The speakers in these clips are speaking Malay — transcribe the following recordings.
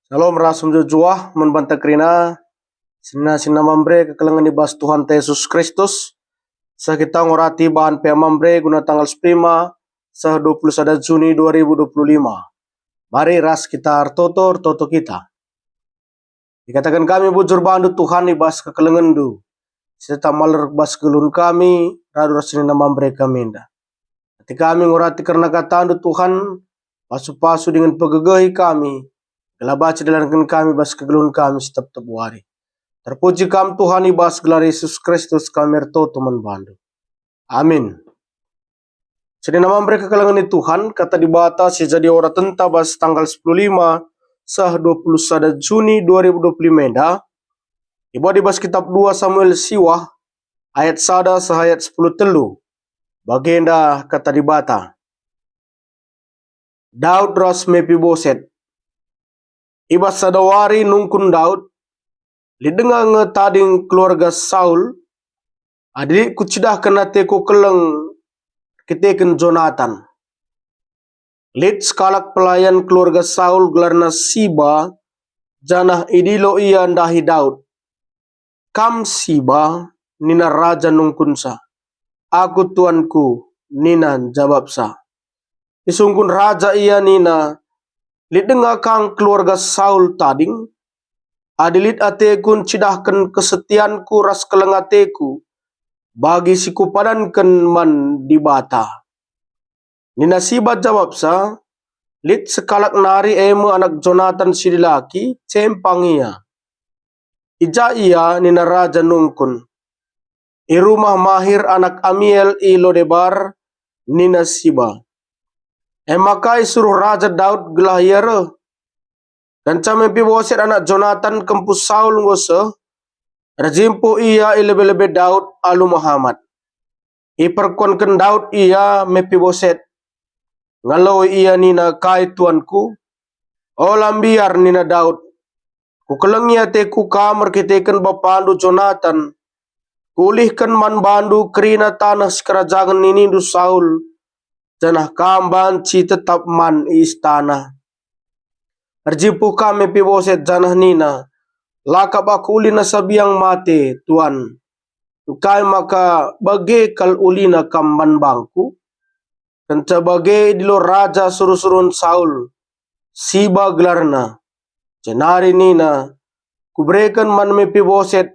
Shalom rasum jojuah membanta krina sina mambre kekelengan ibas Tuhan Yesus Kristus. Kita ngorati bahan pia mambre guna tanggal 5 sah 21 Juni 2025. Mari ras kita toto kita. Dikatakan kami bujur bandu Tuhan ibas kekelengan du. Serta maler bas gelun kami radu rasina mambre kami indah. Ketika kami ngorati karena kata du Tuhan pasu-pasu dengan pegegahi kami. Gelah baca dalam kami bas kegelun kami setiap hari. Terpuji kami Tuhan ibas gelar Yesus Kristus kami ertoto bandu. Amin. Jadi nama mereka kalangan Tuhan kata dibatasi jadi orang tenta bas tanggal 15 sah 21 Juni 2025 dah. Ibu di bas kitab 2 Samuel Siwah ayat 1 sah ayat 10 telu. Bagenda kata dibata. Daud ras Mefiboset. Ibas sadawari nungkun Daud, lidenga ngetading keluarga Saul, adik kucidah kena teko keleng keteken Jonathan. Lid skalak pelayan keluarga Saul gelarna Siba, janah idilo ia ndahi Daud. Kam Siba, nina raja nungkunsa. Aku tuanku, nina jawabsa. Isungkun raja ia nina, lidenga kang keluarga Saul tading, adilit atekun cidahkan kesetianku ras keleng ateku, bagi siku padankan man dibata. Nina Siba jawab sa, lit sekalak nari emu anak Jonathan sidilaki, cempang ia. Ija ia nina raja nungkun. Irumah mahir anak Amiel i Lodebar, nina Siba. Emakai suruh raja Daud gelah yara. Dan came Mefiboset anak Jonathan kempus Saul ngose. Rajimpu ia ilebe-lebe Daud alu Muhammad. Iperkonken Daud ia Mefiboset. Ngalau ia nina kai tuanku. Olam biar nina Daud. Kukelengia teku kamar kiteken bapandu Jonathan. Kulihkan man bandu kerina tanah sekerajaan ninindu Saul. Janah kambanci tetap man istana. Arjipu kami Mefiboset janah nina. Lakap aku ulina sabiang mate tuan. Ukai maka bagi kal ulina kamban bangku. Kenca bagi dilo raja suruh-surun Saul. Siba gelarna. Jenari nina. Kuberikan man Mefiboset.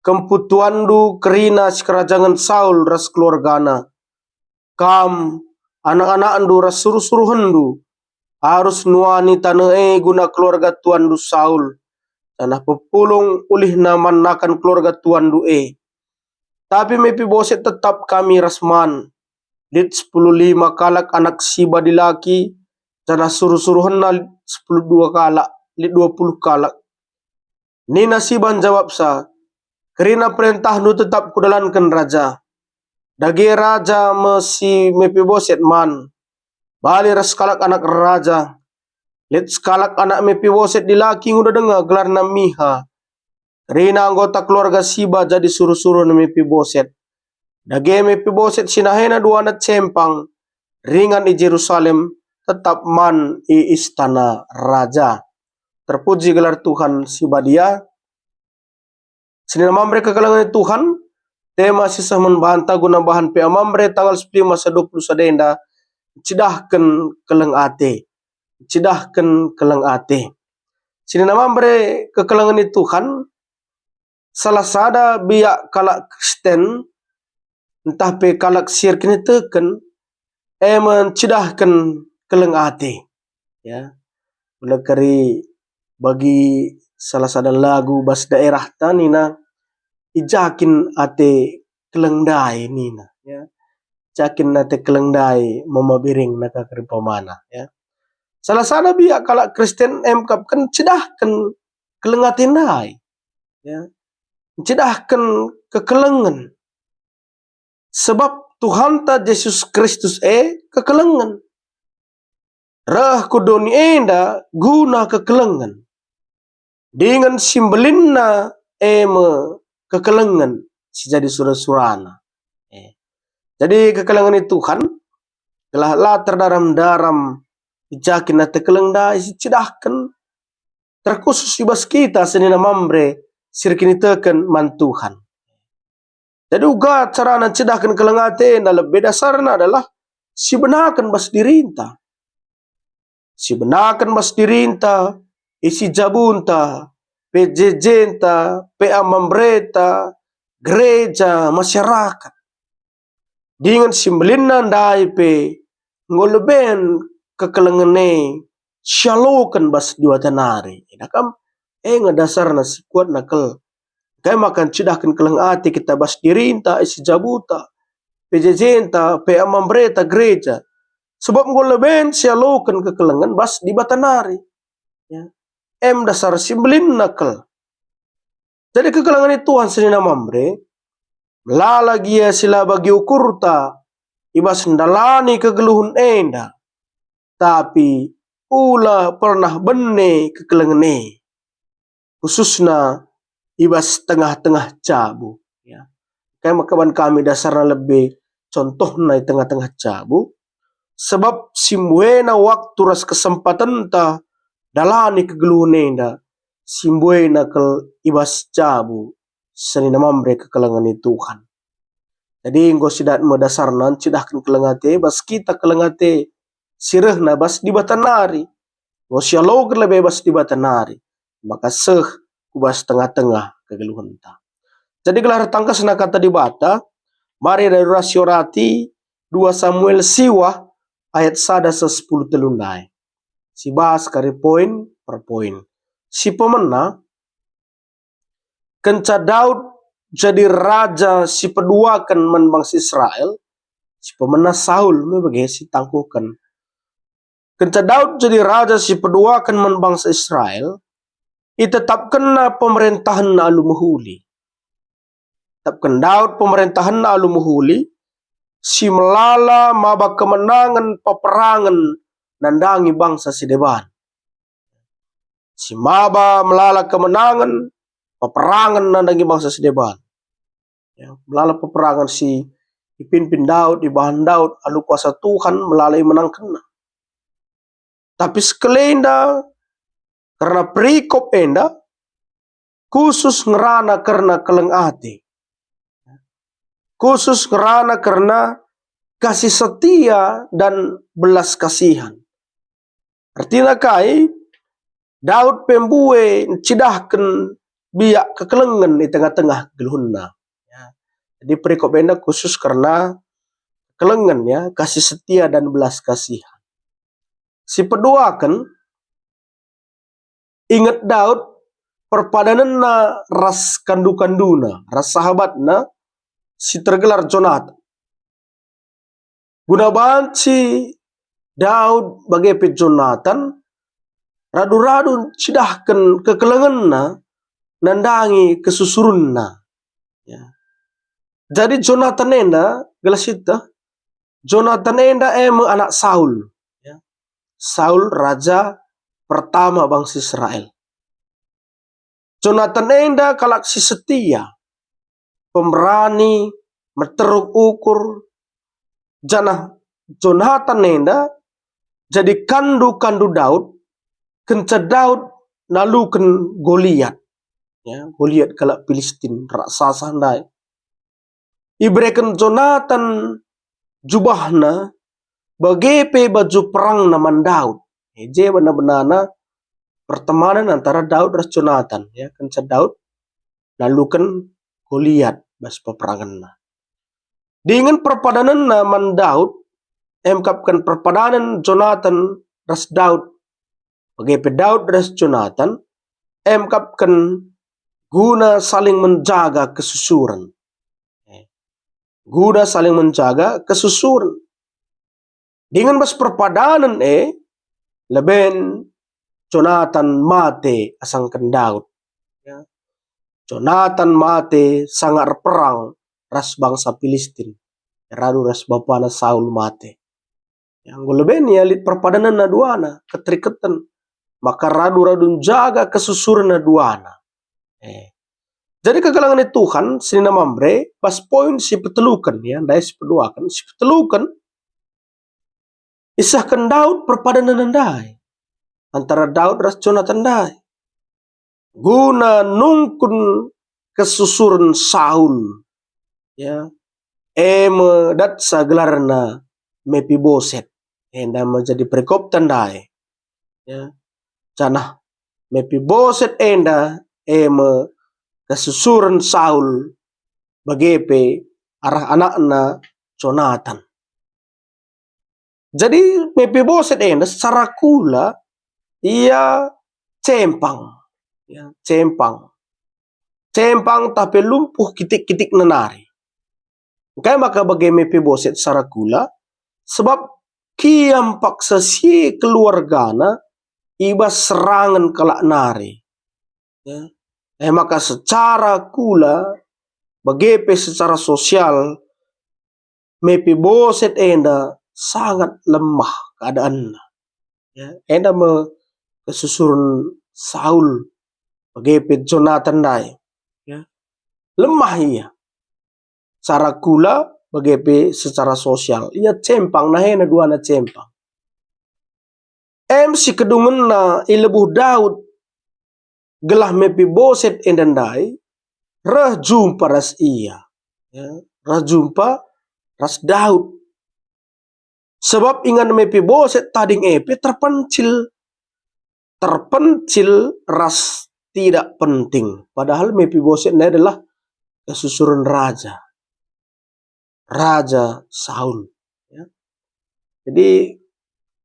Kemputuandu kerina sekerajangan Saul ras keluargana. Kam anak-anak andu ras suruh-suruhandu. Harus nuani tanah guna keluarga tuandu Saul. Tanah pepulung ulih naman nakan keluarga tuandu Tapi Mefiboset tetap kami rasman. Lid 15 kalak anak Siba dilaki. Tanah suruh-suruhan na 12 kalak. Lid 20 kalak. Nina Siba jawab sa. Kerina perintah nu tetap kudalankan raja. Dagi raja mesi Mefiboset man. Bali ras kalak anak raja. Lid skalak anak Mefiboset dilaki nguda dengar gelar Miha. Rina anggota keluarga Siba jadi suruh-suruh na Mefiboset. Dagi Mefiboset sinahena dua anak cempang. Ringan di Jerusalem tetap man i istana raja. Terpuji gelar Tuhan Siba dia. Senina mamre kekalangan Tuhan. Tema sisa membantah guna bahan pia mamre tanggal 10 masa 20 sadenda. Cidahkan keleng ate. Cidahkan keleng ate. Senina mamre kekalangan Tuhan. Salah sada biak kalak Kristen. Entah pe kalak sir kini teken. Mencidahkan keleng ate. Ya. Boleh kari bagi salah sada lagu bas daerah tanina. Ijakin ate kelengdai nina. Ya. Ijakin ate kelengdai memabiring naka keripamana. Ya. Salah sada biak kalak Kristen emkapkan cidahkan keleng ate nai. Ya. Cidahkan kekelengan. Sebab Tuhan ta Yesus Kristus kekelengan. Rah kudoni enda guna kekelengan. Dengan simbolinna kekelengan sejadi surah-surana. Jadi kekelengan itu Tuhan telah latar daram-daram ijakin ate kelengda isi cidahkan terkhusus ibas kita senina mambre sirkini teken mantuhan. Jadi uga cara nan cedahkan kelengate na lebih dasarna adalah si benakan bas dirinta. Si benakan bas dirinta, isi jabunta, PJJ-ta, PA mambreta, gereja, masyarakat. Dengan simbelinna ndai pe ngoleben kekelengene syalokan bas diwatanari. Nakam ngadasarna si kuat nakal. Kaya makan cidahkan keleng ati kita bas dirinta, isi jabuta, PJJ-ta, PA mambreta, gereja. Sebab ngoleben syalokan kekelengan bas di batanari. Ya. Dasar simbelin nakal. Jadi kekelengan itu Tuhan senina mambre melala gia sila bagi ukurta ibas ndalani kegeluhun enda tapi ula pernah bene kekelengene khususna ibas tengah-tengah cabu ya. Kayak makaban kami dasarnya lebih contoh na tengah-tengah cabu sebab simbuena waktu ras kesempatan ta dalani kegeluhun enda simbuena kel ibas cabu senina mambre kekelengan itu Tuhan. Jadi engkau sidat medasarnan cidahkan kelengate bas kita kelengate sirehna bas di batanari. Engkau sialog lebih bas di batanari. Maka seh kubas tengah-tengah kegeluhan ta. Jadi gelar tangkas na kata di bata mari dari rasiorati 2 Samuel siwah ayat 1-10 telundai. Si bahas kari poin per poin. Si pemena kenca Daud jadi raja si peduakan men bangsa Israel, si pemenang Saul me si tangkukan. Kenca Daud jadi raja si peduakan men bangsa Israel, itetapkan na pemerintahan na alumuhuli. Tetapkan Daud pemerintahan na alumuhuli, si melala maba kemenangan peperangan nandangi bangsa si deban. Si maba melala kemenangan peperangan nandangi bangsa si deban. Ya, melala peperangan si dipimpin Daud, dibahan Daud, alu kuasa Tuhan melalui menang kena. Tapi sekelenda karena perikop enda khusus ngerana karena keleng ati. Khusus ngerana karena kasih setia dan belas kasihan. Artinya kai Daud pembue cidahkan biak kekelengan di tengah-tengah geluhunna. Jadi perikop enda khusus karena kelengan ya, kasih setia dan belas kasihan. Si peduakan ingat Daud perpadanan na ras kandu-kanduna, ras sahabatna si tergelar Jonathan. Guna banci Daud bagai Jonathan radu-radu cidahkan kekelenganna nandangi kesusurunna. Ya. Jadi Jonathan enda gelasita Jonathan enda anak Saul. Ya. Saul raja pertama bangsa Israel. Jonathan enda kalak si setia, pemberani, meteruk ukur. Janah Jonathan enda jadi kandu Daud, kenca Daud nalukan Goliat. Ya, Goliat kalak Filistin raksasa handai. Iberikan Jonathan jubahna bagepe baju perang naman Daud. Je benar-benar pertemanan antara Daud dan Jonathan. Ya, kenca Daud nalukan Goliat bas peperangan. Dengan perpadanan naman Daud, emkapkan perpadanan Jonathan ras Daud. Bagepe Daud ras Jonathan, emkapkan guna saling menjaga kesusuran. Guna saling menjaga kesusuran. Dengan bas perpadanan leben Jonathan mate asangkan Daud. Ya. Jonathan mate sangat perang ras bangsa Filistin. Radu ras bapana Saul mate. Yang leben ya lit perpadanan na duana ketriketan. Maka radu-radu jaga kesusuran na duana. Jadi kegelangan itu Tuhan senina mambre pas poin si petelukan ya, dai si peduakan si petelukan isahkan Daud perpadanan dai antara Daud ras Jonathan dai. guna nungkun kesusuran Saul, ya, dat sagelarna Mepiboset, enda menjadi perikop tandai, ya, canah Mepiboset enda kesusuran Saul bagepe arah anakna Jonathan. Jadi Mepiboset enda secara kula ia cempang, ya, cempang tapi lumpuh kitik-kitik nenari. Kaya maka bagi Mepiboset secara kula sebab kiam paksa si keluargana iba serangan kelak nari, ya. Maka secara kula bagepe secara sosial Mepiboset enda sangat lemah keadaannya, ya. Enda kesusuran Saul bagepe Jonathan dai, ya. Lemah ia secara kula bagepe secara sosial ia cempang nahena duana cempang. Si kedungan na ilebuh Daud gelah Mepiboset endandai rah jumpa ras ia, ya, rah jumpa ras Daud. Sebab ingan Mepiboset tading terpencil ras tidak penting. Padahal Mepiboset ini adalah kesusuran Raja Saul, ya. Jadi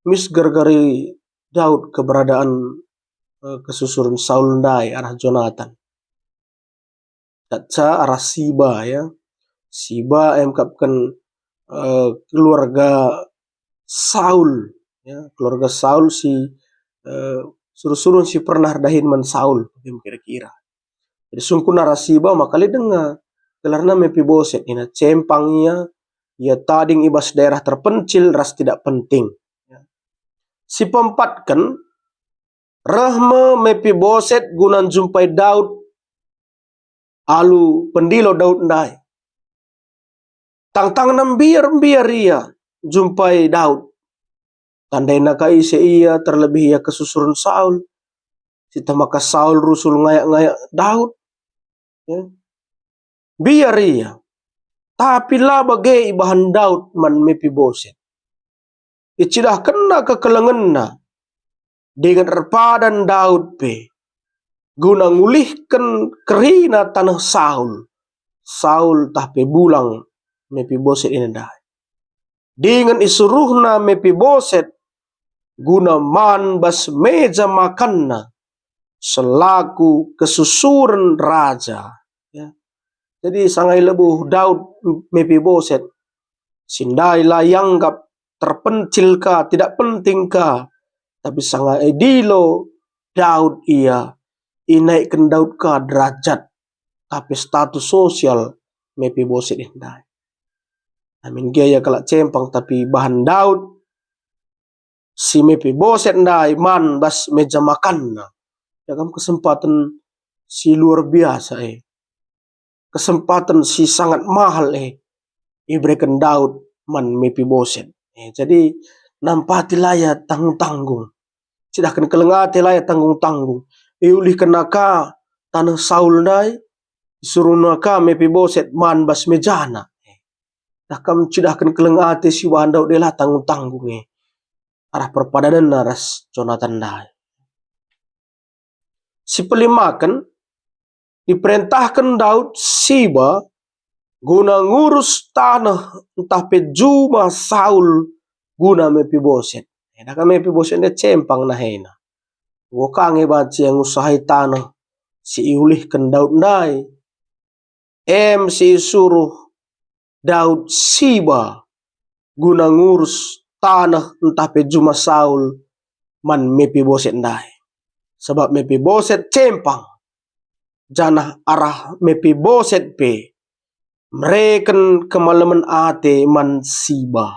misgargari Daud keberadaan kesusuran Saul ndai arah Jonathan. Caca arah Siba, ya. Siba engkapkan keluarga Saul, ya, keluarga Saul si suruh-suruh si pernah dahin man Saul kira-kira. Jadi sungku narasiba makali dengar gelarna Mepiboset ina cempangnya ia tading ibas daerah terpencil ras tidak penting, ya. Si pempatkan rahma Mepiboset gunan jumpai Daud alu pendilo Daud ndai tang nambiar ia jumpai Daud tandai nakai se ia terlebih ia kesusuran Saul sita maka Saul rusul ngayak Daud, ya. Biar ia tapi lah bagai bahan Daud man Mepiboset icidah kena kekelengenna dengan erpadan Daud pe guna ngulihkan kerina tanah Saul tahpe bulang Mepiboset ini dah dengan isuruhna Mepiboset guna man bas meja makanna selaku kesusuran raja, ya. Jadi sangai lebuh Daud Mepiboset sindai layanggap terpencil ka tidak penting ka tapi sangai edilo Daud ia inaikkan Daud ka derajat tapi status sosial Mepiboset indai. Amin gaya kalak cempang tapi bahan Daud si Mepiboset ndai man bas meja makanna. Ya kan kesempatan si luar biasa kesempatan si sangat mahal diberikan Daud man Mepiboset. Jadi nampati laya tanggung-tanggung. Sedangkan kelengate laya tanggung-tanggung. Iulih kenaka tanah Saul dai disuruh naka Mepiboset man bas mejana. Nakam cidahkan kelengate si wan Daud delah tanggung-tanggung arah perpadanan naras Jonathan dai. Si pelimakan diperintahkan Daud Siba guna ngurus tanah entah pejuma Saul guna Mepiboset. Nakam Mepiboset ne cempang nahena. Wokange baci yang usahai tanah si iulihkan Daud ndai. Si suruh Daud Siba guna ngurus tanah entah pejuma Saul man Mepiboset ndai. Sebab Mepiboset cempang janah arah Mepiboset pe mereken kemalaman ate man Siba,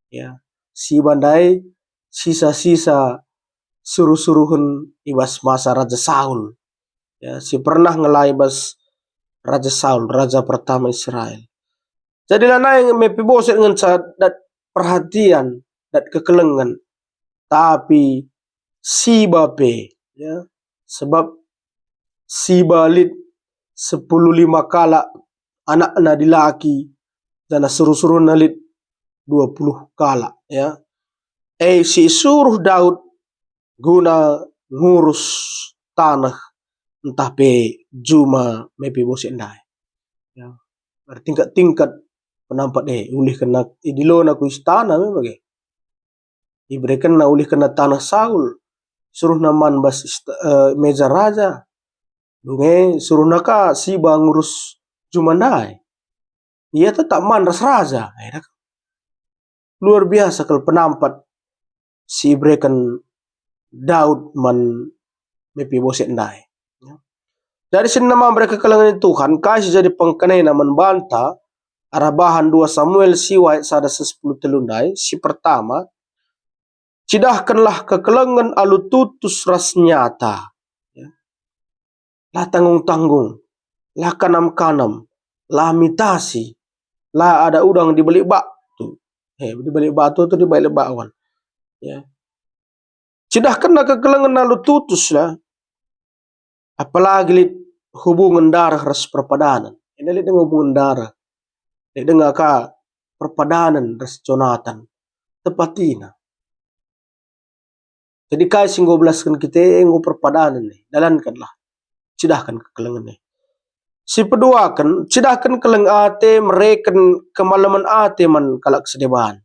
ya. Siba ndai sisa-sisa suruh-suruhun ibas masa Raja Saul, ya. Si pernah ngelai bas Raja Saul, raja pertama Israel. Jadi lana yang Mepiboset ngenca dat perhatian dat kekelengan tapi Siba pe, ya. Sebab si balit 10 kala anak na dilaki dan suruh-suruh nalit 20 kala ya. Si suruh Daud guna ngurus tanah entah pe juma mepi bosi endai ya. Bertingkat-tingkat penampak ulih kena idilo na ku istana me bagi diberikan na ulih kena tanah Saul suruh naman bas meja raja dunge suruh naka siba ngurus jumandai ia tetap mandas raja luar biasa kalau penampat si berikan Daud man mepi bosi endai dari sini nama mereka kalangan Tuhan kasih jadi pengkenai naman banta arabahan 2 Samuel siwa sada 10 telundai si pertama cidahkanlah kekelengan alu tutus ras nyata ya. Lah tanggung-tanggung lah kanam-kanam lah mitasi lah ada udang di balik batu di balik batu atau di balik bakwan ya. Cidahkanlah kekelengan alu tutus lah apalagi li hubungan darah ras perpadanan ini li dengan hubungan darah li dengan ka perpadanan ras Jonathan tepatina. Jadi kai sing 12 kan kita ngo perpadanan nih, dalankanlah, cidahkan kekelengan nih. Si kedua kan, cidahkan keleng ate mereken kemalaman ate man kalak sedeban.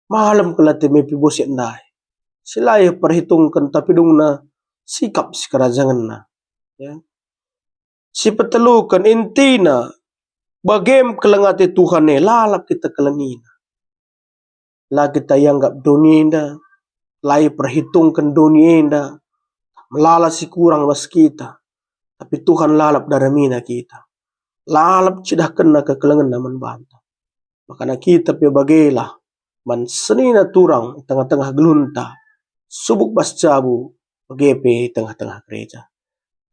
Malam kelate mepi bosi endai. Silaya perhitungkan tapi dong na sikap si kerajangan na. Ya. Si petelukan intina bagem keleng ate Tuhan nih, lalap kita kelengina. Lah kita yanggap dunia lai perhitungkan dunia indah melala si kurang was kita tapi Tuhan lalap daramina kita lalap cidah kena kekelengan naman banta makana kita pe bagelah man senina turang tengah-tengah gelunta subuk bas cabu bagepe tengah-tengah gereja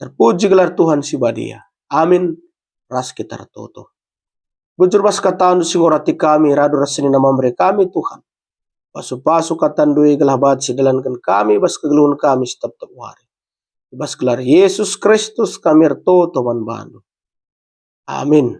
terpuji gelar Tuhan si badia amin ras kita ratoto bujur bas kataan singorati kami radu rasini nama mereka kami Tuhan pasu-pasu katandui gelah bat sedalankan kami bas kegeluhan kami setiap hari. Bas gelar Yesus Kristus kami ertoto man bandu. Amin.